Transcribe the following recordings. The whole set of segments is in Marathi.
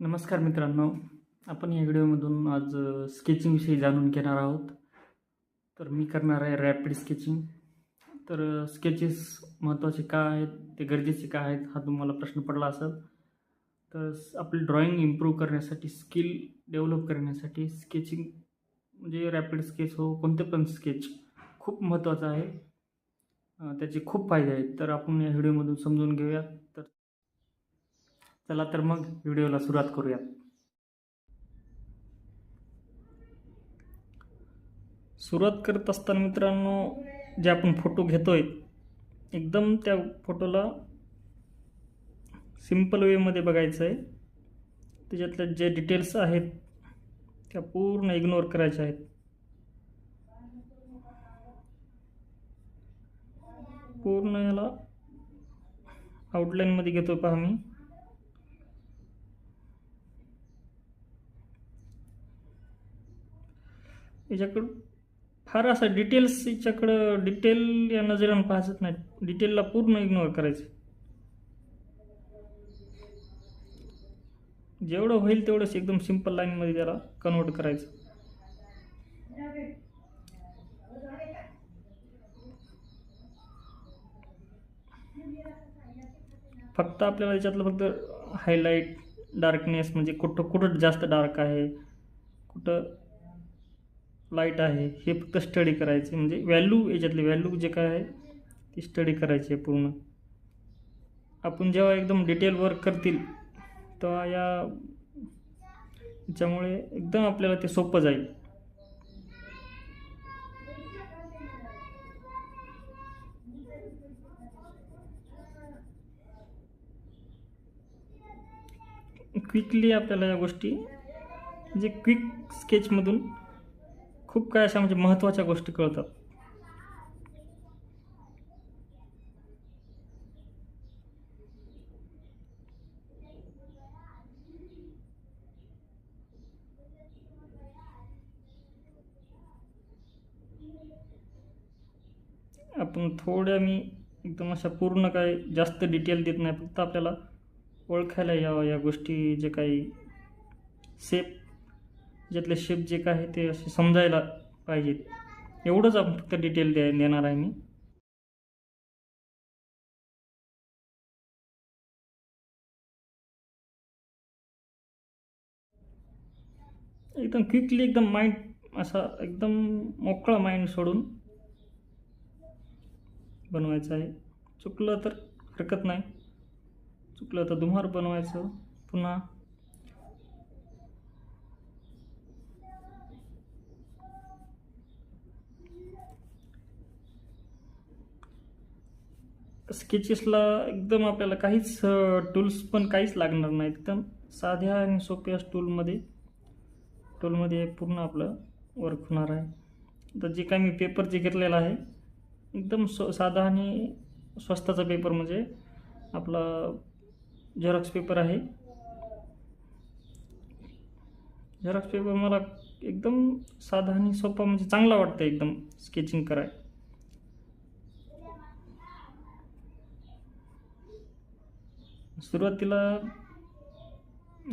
नमस्कार मित्रांनो, आपण या व्हिडिओमधून आज स्केचिंगविषयी जाणून घेणार आहोत. तर मी करणार आहे रॅपिड स्केचिंग. तर स्केचेस महत्त्वाचे का आहेत, ते गरजेचे का आहेत, हा तुम्हाला प्रश्न पडला असेल. तर आपली ड्रॉइंग इम्प्रूव्ह करण्यासाठी, स्किल डेव्हलप करण्यासाठी स्केचिंग म्हणजे रॅपिड स्केच हो, कोणते पण स्केच खूप महत्त्वाचं आहे. त्याचे खूप फायदे आहेत. तर आपण या व्हिडिओमधून समजून घेऊया. तर चला तर मग व्हिडिओला सुरुवात करूया. सुरुवात करत असताना मित्रांनो, जे आपण फोटो घेतोय एकदम त्या फोटोला सिम्पल वेमध्ये बघायचं आहे. त्याच्यातले जे डिटेल्स आहेत त्या पूर्ण इग्नोर करायच्या आहेत. पूर्ण याला आउटलाईनमध्ये घेतो पहा मी. याच्याकडं फार असं डिटेल्स, याच्याकडं डिटेल या नजरेनं पाहायचं नाही. डिटेलला पूर्ण इग्नोर करायचं. जेवढं होईल तेवढंच एकदम सिंपल लाईनमध्ये त्याला कन्वर्ट करायचं. फक्त आपल्याला याच्यातलं फक्त हायलाईट, डार्कनेस म्हणजे कुठं कुठं जास्त डार्क आहे, कुठं लाईट आहे, हे फक्त स्टडी करायचे. म्हणजे व्हॅल्यू, याच्यातले व्हॅल्यू जे काय आहे ती स्टडी करायची आहे पूर्ण. आपण जेव्हा एकदम डिटेल वर्क करतील तेव्हा याच्यामुळे एकदम आपल्याला ते सोपं जाईल. क्विकली आपल्याला या गोष्टी म्हणजे क्विक स्केचमधून खूप काय अशा म्हणजे महत्त्वाच्या गोष्टी कळतात. आपण थोड्या मी एकदम अशा पूर्ण काय जास्त डिटेल देत नाही. फक्त आपल्याला ओळखायला यावं या गोष्टी, जे काही शेप, ज्यातले शेप जे काय आहे ते असे समजायला पाहिजेत, एवढंच आपण फक्त डिटेल देणार आहे मी. एकदम क्विकली, एकदम माइंड असा एकदम मोकळा माइंड सोडून बनवायचं आहे. चुकलं तर हरकत नाही, चुकलं तर दुमार बनवायचं पुन्हा. स्केचेसला एकदम आपल्याला काहीच टूल्स पण काहीच लागणार नाही. एकदम साध्या आणि सोप्या टूलमध्ये पूर्ण आपलं वर्क होणार आहे. तर जे काय मी पेपर जे घेतलेला आहे एकदम साधा आणि स्वस्ताचा पेपर, म्हणजे आपला झेरॉक्स पेपर आहे. झेरॉक्स पेपर मला एकदम साधा आणि सोपा म्हणजे चांगला वाटतं एकदम स्केचिंग कराय. सुरुवातीला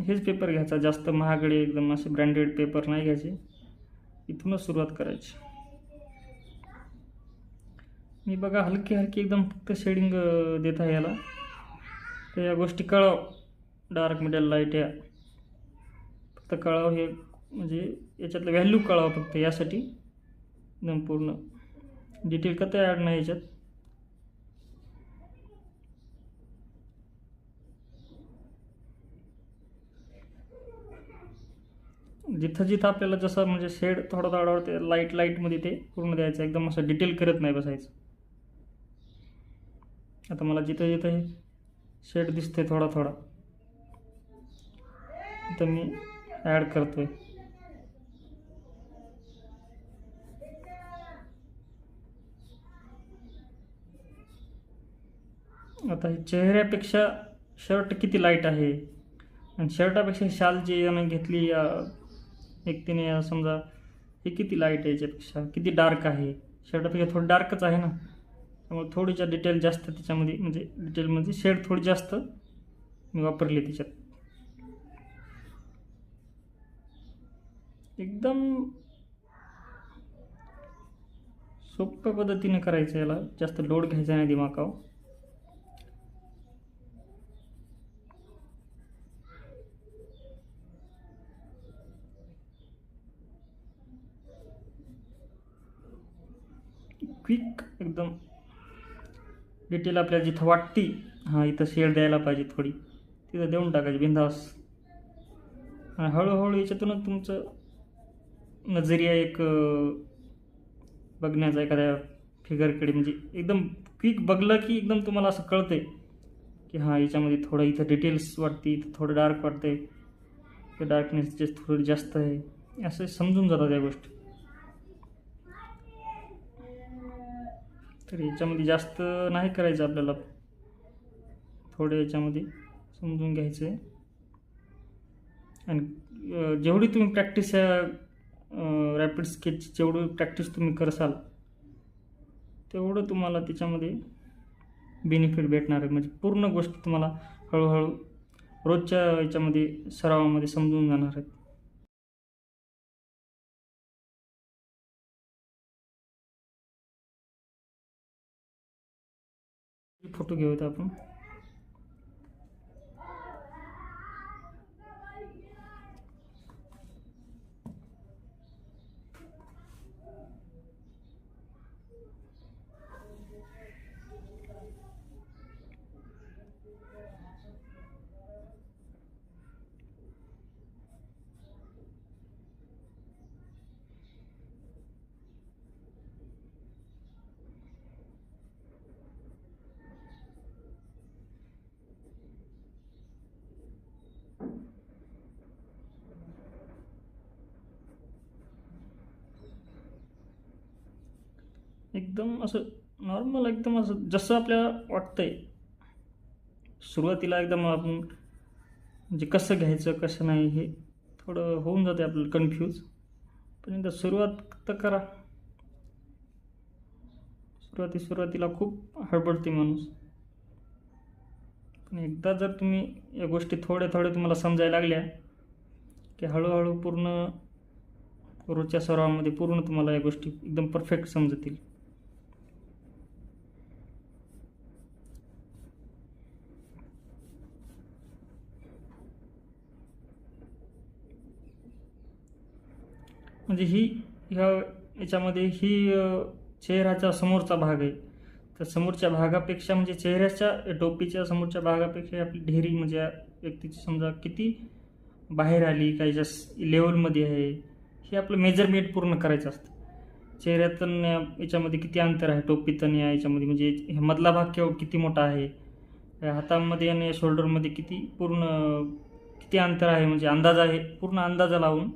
हेच पेपर घ्यायचा, जास्त महागडे एकदम असे ब्रँडेड पेपर नाही घ्यायचे. इथूनच सुरुवात करायची. मी बघा हलकी एकदम फक्त शेडिंग देत आहे याला. तर या गोष्टी कळाव, डार्क, मिडल, लाईट या फक्त कळाव. हे म्हणजे याच्यातलं व्हॅल्यू कळावं फक्त, यासाठी एकदम पूर्ण डिटेल कधी ॲड नाही याच्यात. जिथं जिथं आपल्याला जसं म्हणजे शेड थोडा थोडा ते लाईटमध्ये ते पूर्ण द्यायचं. एकदम असं डिटेल करत नाही बसायचं. आता मला जिथं जिथं हे शेड दिसते थोडा थोडा, तिथं मी ॲड करतोय. आता हे चेहऱ्यापेक्षा शर्ट किती लाईट आहे, आणि शर्टापेक्षा शाल जी यानं घेतली या व्यक्तीने, समजा हे किती लाईट आहे, याच्यापेक्षा किती डार्क आहे. शर्टापेक्षा थोडं डार्कच आहे ना, त्यामुळे थोडीच्या डिटेल जास्त त्याच्यामध्ये, म्हणजे डिटेल म्हणजे शेड थोडी जास्त मी वापरली त्याच्यात. एकदम सोप्या पद्धतीने करायचं, याला जास्त लोड घ्यायचा नाही दिमागावर. क्विक एकदम. डिटेल आपल्याला जिथं वाटती हां इथं शेड द्यायला पाहिजे थोडी, तिथं देऊन टाकायची बिंदास. आणि हळूहळू याच्यातूनच तुमचं नजरिया एक बघण्याचा एखाद्या फिगरकडे, म्हणजे एकदम क्विक बघलं की एकदम तुम्हाला असं कळतंय की हां याच्यामध्ये थोडं इथं डिटेल्स वाटते, इथं थोडं डार्क वाटतंय, ते डार्कनेस जास्त थोडी जास्त आहे, असं समजून जातात या गोष्टी. तर याच्यामध्ये जास्त नाही करायचं आपल्याला, थोडं याच्यामध्ये समजून घ्यायचं आहे. आणि जेवढी तुम्ही प्रॅक्टिस या रॅपिड स्केचची जेवढी प्रॅक्टिस तुम्ही करसाल तेवढं तुम्हाला त्याच्यामध्ये बेनिफिट भेटणार आहे. म्हणजे पूर्ण गोष्टी तुम्हाला हळूहळू रोजच्या याच्यामध्ये सरावामध्ये समजून जाणार आहेत. फोटो घेऊयात आपण. एकदम असं नॉर्मल, एकदम असं जसं आपल्याला वाटतंय. सुरुवातीला एकदम आपण म्हणजे कसं घ्यायचं कसं नाही हे थोडं होऊन जाते आपल्याला कन्फ्यूज, पण एकदा सुरुवात तर करा. सुरुवातीला खूप हडबडते माणूस, पण एकदा जर तुम्ही या गोष्टी थोड्या तुम्हाला समजायला लागल्या की हळूहळू पूर्ण रोजच्या सरावामध्ये पूर्ण तुम्हाला या गोष्टी एकदम परफेक्ट समजतील. म्हणजे याच्यामध्ये चेहऱ्याचा समोरचा भाग आहे, तर समोरच्या भागापेक्षा म्हणजे चेहऱ्याच्या टोपीच्या समोरच्या भागापेक्षा आपली ढेरी म्हणजे व्यक्तीची समजा किती बाहेर आली, काही जास्त लेवलमध्ये आहे, हे आपलं मेजरमेंट पूर्ण करायचं असतं. चेहऱ्यातून याच्यामध्ये किती अंतर आहे, टोपीतून या याच्यामध्ये म्हणजे मधला भाग किती मोठा आहे, हातामध्ये आणि शोल्डरमध्ये किती अंतर आहे, म्हणजे अंदाज आहे, पूर्ण अंदाजा लावून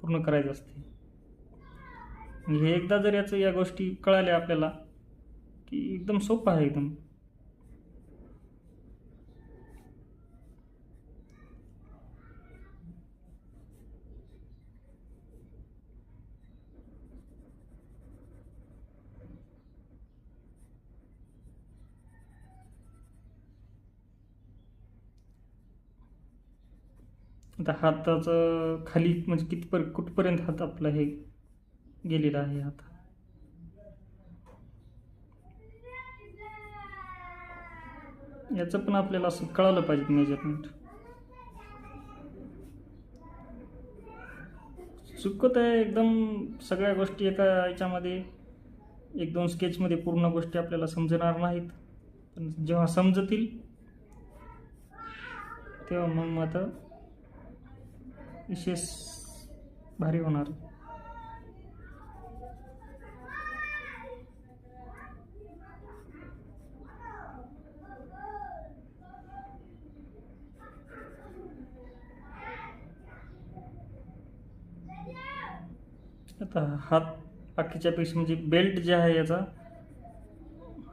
पूर्ण करायचं असते. हे एकदा जर या गोष्टी कळाल्या आपल्याला की एकदम सोपं आहे एकदम. आता हाताचं खाली म्हणजे कुठपर्यंत हात आपला हे गेलेला आहे हात, याचं पण आपल्याला असं कळालं पाहिजे मेजरमेंट. चुकत आहे एकदम सगळ्या गोष्टी एका याच्यामध्ये 1-2 स्केचमध्ये पूर्ण गोष्टी आपल्याला समजणार नाहीत, पण जेव्हा समजतील तेव्हा मग आता विशेष भारी होणार. आता हात बाकीच्या पेक्षा म्हणजे बेल्ट जे आहे याचा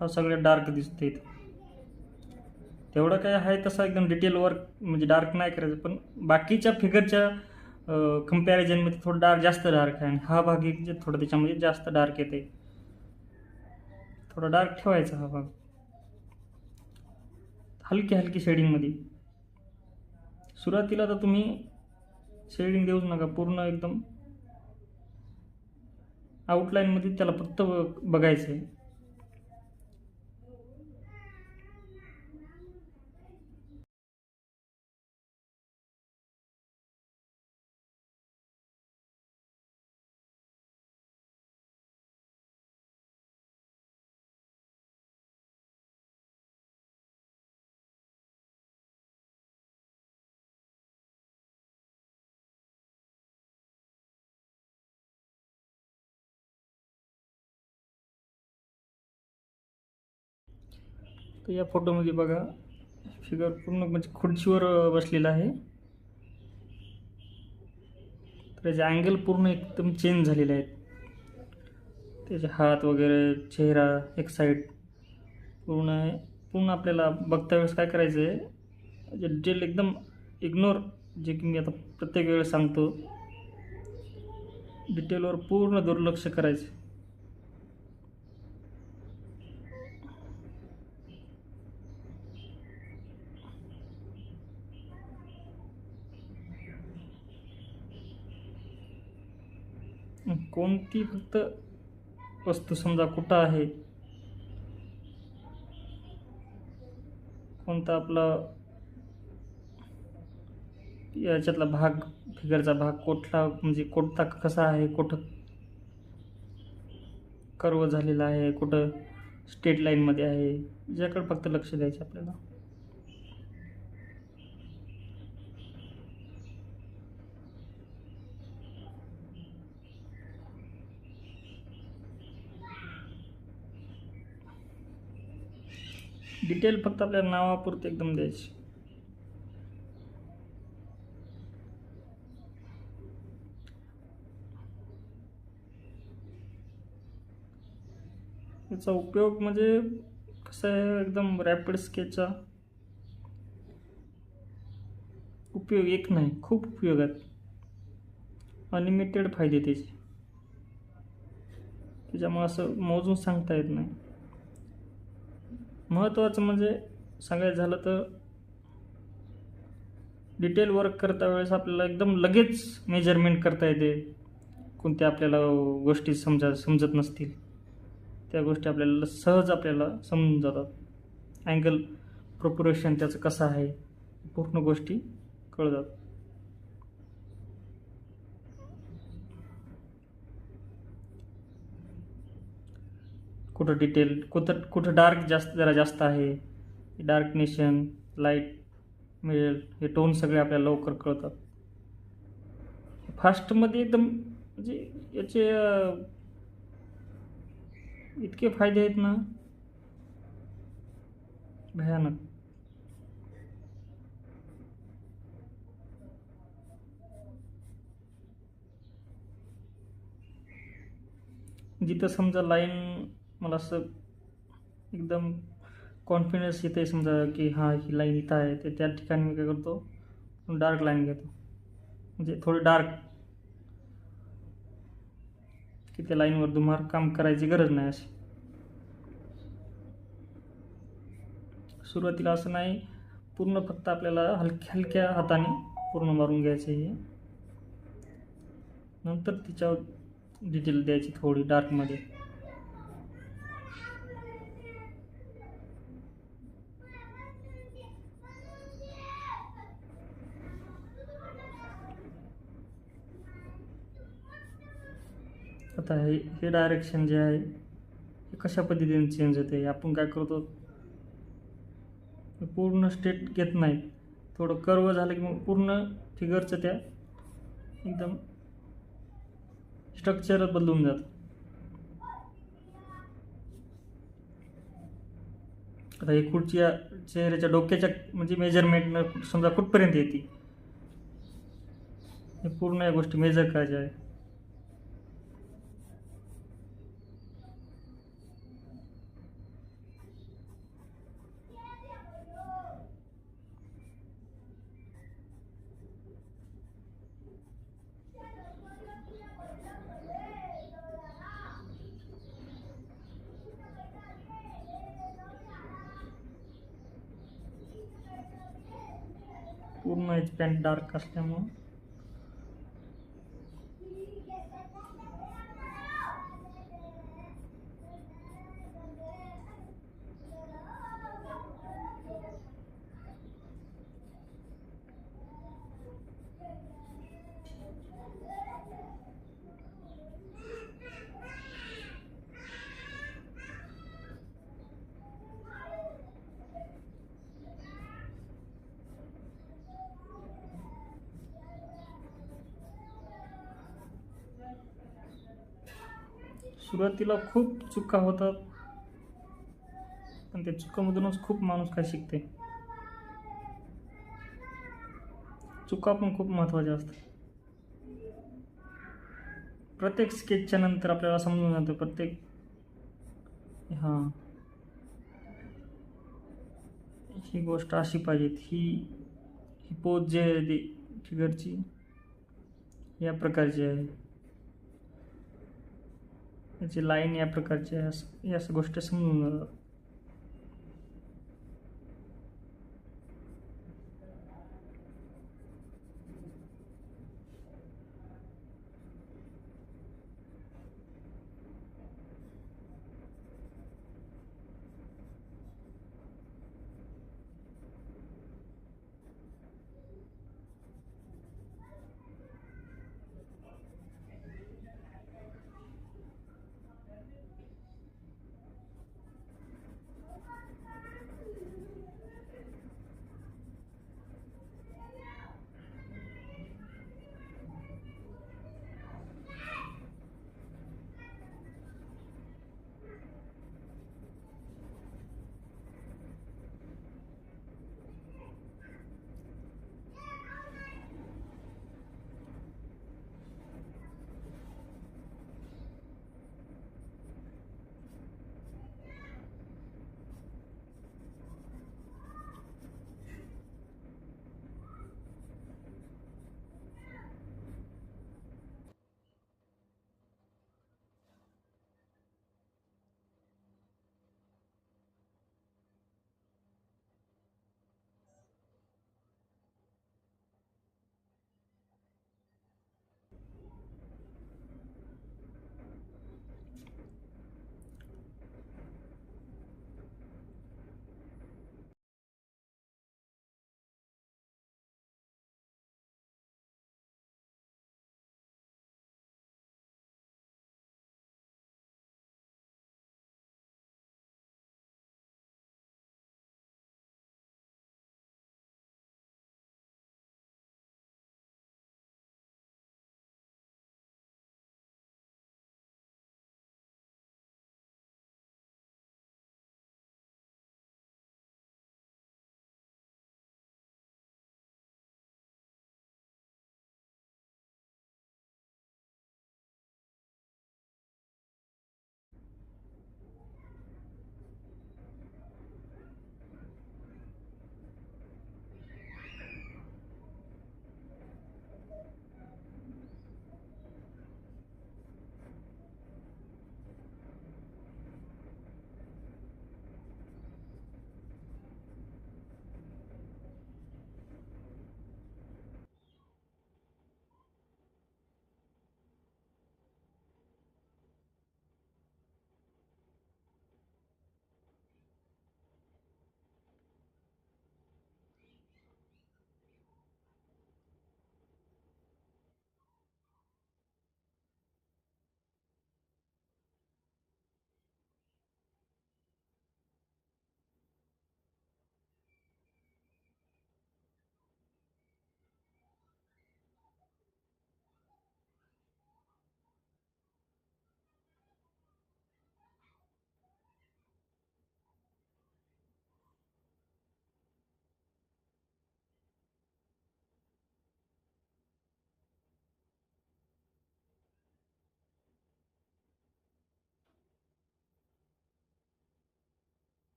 हा सगळ्यात डार्क दिसते. तेवढं काय आहे तसं एकदम डिटेल वर्क म्हणजे डार्क नाही करायचं, पण बाकीच्या फिगरच्या कम्पॅरिझनमध्ये थोडं जास्त डार्क आहे, आणि हा भाग एक जे थोडं त्याच्यामध्ये जास्त डार्क येते, थोडा डार्क ठेवायचा हा भाग, हलकी शेडिंगमध्ये. सुरुवातीला तर तुम्ही शेडिंग देऊच नका, पूर्ण एकदम आउटलाईनमध्ये त्याला फक्त बघायचं आहे. तर या फोटोमध्ये बघा, फिगर पूर्ण म्हणजे खुर्चीवर बसलेला आहे. त्याचे अँगल पूर्ण एकदम चेंज झालेले आहेत. त्याचे हात वगैरे, चेहरा एक साईड पूर्ण पूर्ण आपल्याला बघता वेळेस काय करायचं आहे, जे डिटेल एकदम इग्नोर, जे की मी आता प्रत्येक वेळेस सांगतो, डिटेलवर पूर्ण दुर्लक्ष करायचं. कोणती फक्त वस्तू समजा कुठं आहे, कोणता आपला याच्यातला भाग, फिगरचा भाग कुठला, म्हणजे कोणता कसा आहे, कुठं कर्व झालेला आहे, कुठं स्ट्रेट लाईनमध्ये आहे, याच्याकडे फक्त लक्ष द्यायचं आपल्याला. डिटेल फक्त आपल्या नावापुरते एकदम द्यायची. याचा उपयोग म्हणजे कसं आहे, एकदम रॅपिड स्केचचा उपयोग एक नाही, खूप उपयोग आहेत. अनलिमिटेड फायदे त्याचे, त्याच्यामुळे असं मोजून सांगता येत नाही. महत्त्वाचं म्हणजे सांगायचं झालं तर, डिटेल वर्क करता वेळेस आपल्याला एकदम लगेच मेजरमेंट करता येते. कोणत्या आपल्याला गोष्टी समजत नसतील त्या गोष्टी आपल्याला सहज आपल्याला समजून जातात. अँगल प्रोपोर्शन त्याचं कसं आहे, पूर्ण गोष्टी कळतात. कुठं डिटेल, कुठं डार्क जरा जास्त आहे, डार्कनेशन, लाईट मिळेल, हे टोन सगळे आपल्याला लवकर कळतात. फास्टमध्ये एकदम म्हणजे याचे इतके फायदे आहेत ना, भयानक. जिथं समजा लाईन मला असं एकदम कॉन्फिडन्स येते समजा की हां ही लाईन इथं आहे, तर त्या ठिकाणी मी काय करतो, डार्क लाईन घेतो, म्हणजे थोडी डार्क, की त्या लाईनवर तुम्हाला काम करायची गरज नाही. अशी सुरुवातीला असं नाही, पूर्ण फक्त आपल्याला हलक्या हाताने पूर्ण मारून घ्यायचं आहे. नंतर तिच्यावर डिटेल द्यायची थोडी डार्कमध्ये. आता हे डायरेक्शन जे आहे हे कशा पद्धतीने चेंज होते, आपण काय करतो, पूर्ण स्ट्रेट घेत नाही, थोडं कर्व झालं की मग पूर्ण फिगरचं त्या एकदम स्ट्रक्चर बदलून जातं. आता ही खुर्च्या चेहऱ्याच्या डोक्याच्या म्हणजे मेजरमेंट समजा कुठपर्यंत येते, हे पूर्ण या गोष्टी मेजर करायच्या आहे. पूर्ण याची पॅन्ट डार्क असल्यामुळं सुरुवातीला खूप चुका होतात, पण त्या चुकामधूनच खूप माणूस काय शिकते. चुका पण खूप महत्त्वाच्या असतात. प्रत्येक स्केचच्या नंतर आपल्याला समजून जातं हां, ही गोष्ट अशी पाहिजे, ही ही पोज जी आहे ती फिगरची या प्रकारची आहे, याची लाईन या प्रकारची आहे, या गोष्टी समजून जातात.